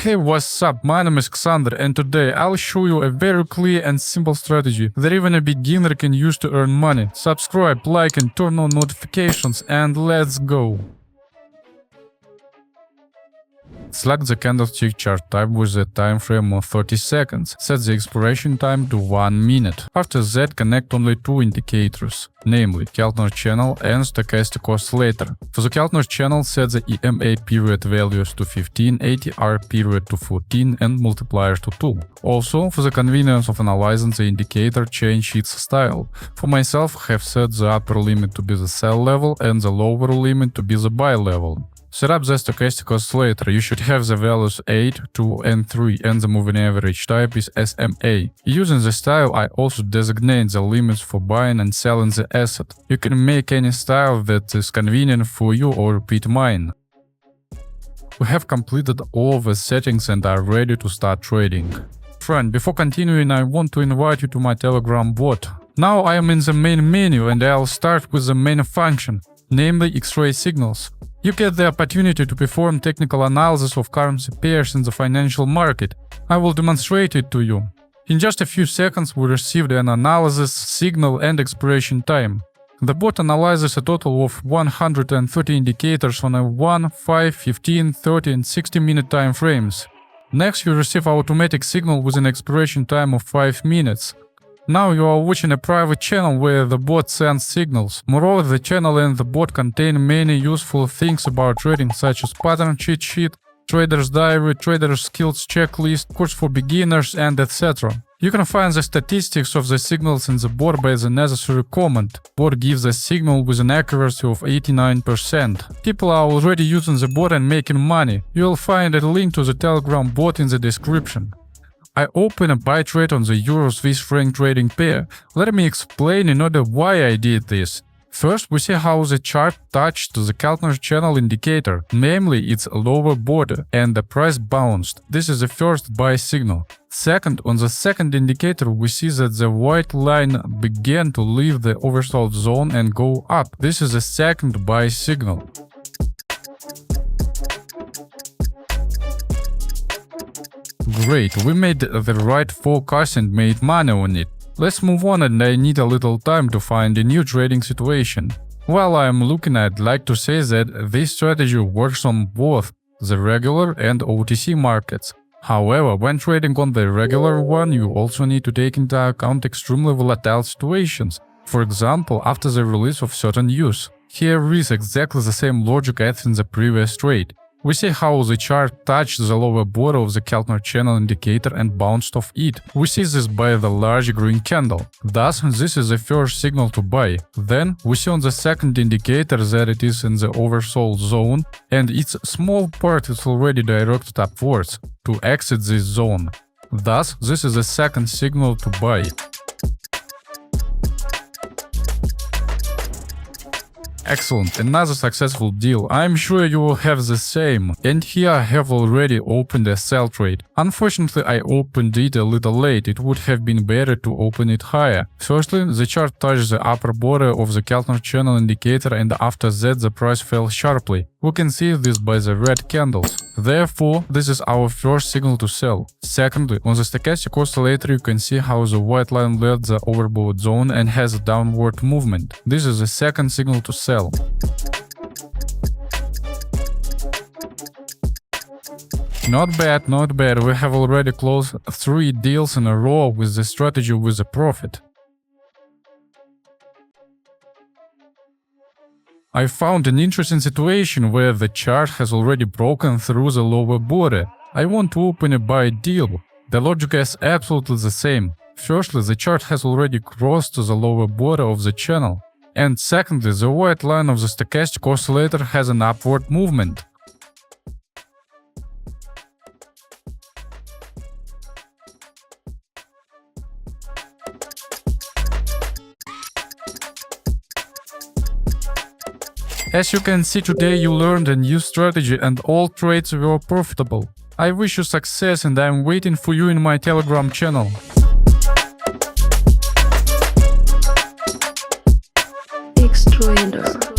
Hey, what's up? My name is Xander, and today I'll show you a very clear and simple strategy that even a beginner can use to earn money. Subscribe, like and turn on notifications, and let's go! Select the candlestick chart type with a time frame of 30 seconds. Set the expiration time to 1 minute. After that, connect only two indicators, namely Keltner channel and stochastic oscillator. For the Keltner channel, set the EMA period values to 15, ATR period to 14 and multipliers to 2. Also, for the convenience of analyzing the indicator, change its style. For myself, I have set the upper limit to be the sell level and the lower limit to be the buy level. Set up the stochastic oscillator. You should have the values 8, 2 and 3 and the moving average type is SMA. Using this style, I also designate the limits for buying and selling the asset. You can make any style that is convenient for you or repeat mine. We have completed all the settings and are ready to start trading. Friend, before continuing, I want to invite you to my Telegram bot. Now I am in the main menu and I'll start with the main function, namely X-ray signals. You get the opportunity to perform technical analysis of currency pairs in the financial market. I will demonstrate it to you. In just a few seconds we received an analysis, signal and expiration time. The bot analyzes a total of 130 indicators on a 1, 5, 15, 30 and 60 minute time frames. Next you receive automatic signal with an expiration time of 5 minutes. Now you are watching a private channel where the bot sends signals. Moreover, the channel and the bot contain many useful things about trading such as pattern cheat sheet, trader's diary, trader's skills checklist, course for beginners and etc. You can find the statistics of the signals in the bot by the necessary comment. Bot gives a signal with an accuracy of 89%. People are already using the bot and making money. You will find a link to the Telegram bot in the description. I open a buy trade on the Euro-Swiss franc trading pair. Let me explain in order why I did this. First, we see how the chart touched the Keltner channel indicator, namely its lower border, and the price bounced. This is the first buy signal. Second, on the second indicator, we see that the white line began to leave the oversold zone and go up. This is the second buy signal. Great, we made the right forecast and made money on it. Let's move on, and I need a little time to find a new trading situation. While I am looking, I'd like to say that this strategy works on both the regular and OTC markets. However, when trading on the regular one, you also need to take into account extremely volatile situations. For example, after the release of certain news. Here is exactly the same logic as in the previous trade. We see how the chart touched the lower border of the Keltner channel indicator and bounced off it. We see this by the large green candle. Thus, this is the first signal to buy. Then, we see on the second indicator that it is in the oversold zone and its small part is already directed upwards to exit this zone. Thus, this is the second signal to buy. Excellent, another successful deal. I'm sure you will have the same. And here I have already opened a sell trade. Unfortunately, I opened it a little late. It would have been better to open it higher. Firstly, the chart touched the upper border of the Keltner channel indicator and after that the price fell sharply. We can see this by the red candles. Therefore, this is our first signal to sell. Secondly, on the stochastic oscillator you can see how the white line left the overbought zone and has a downward movement. This is the second signal to sell. Not bad, not bad. We have already closed 3 deals in a row with the strategy with a profit. I found an interesting situation where the chart has already broken through the lower border. I want to open a buy deal. The logic is absolutely the same. Firstly, the chart has already crossed the lower border of the channel. And secondly, the white line of the stochastic oscillator has an upward movement. As you can see, today you learned a new strategy and all trades were profitable. I wish you success and I am waiting for you in my Telegram channel. X-Trader.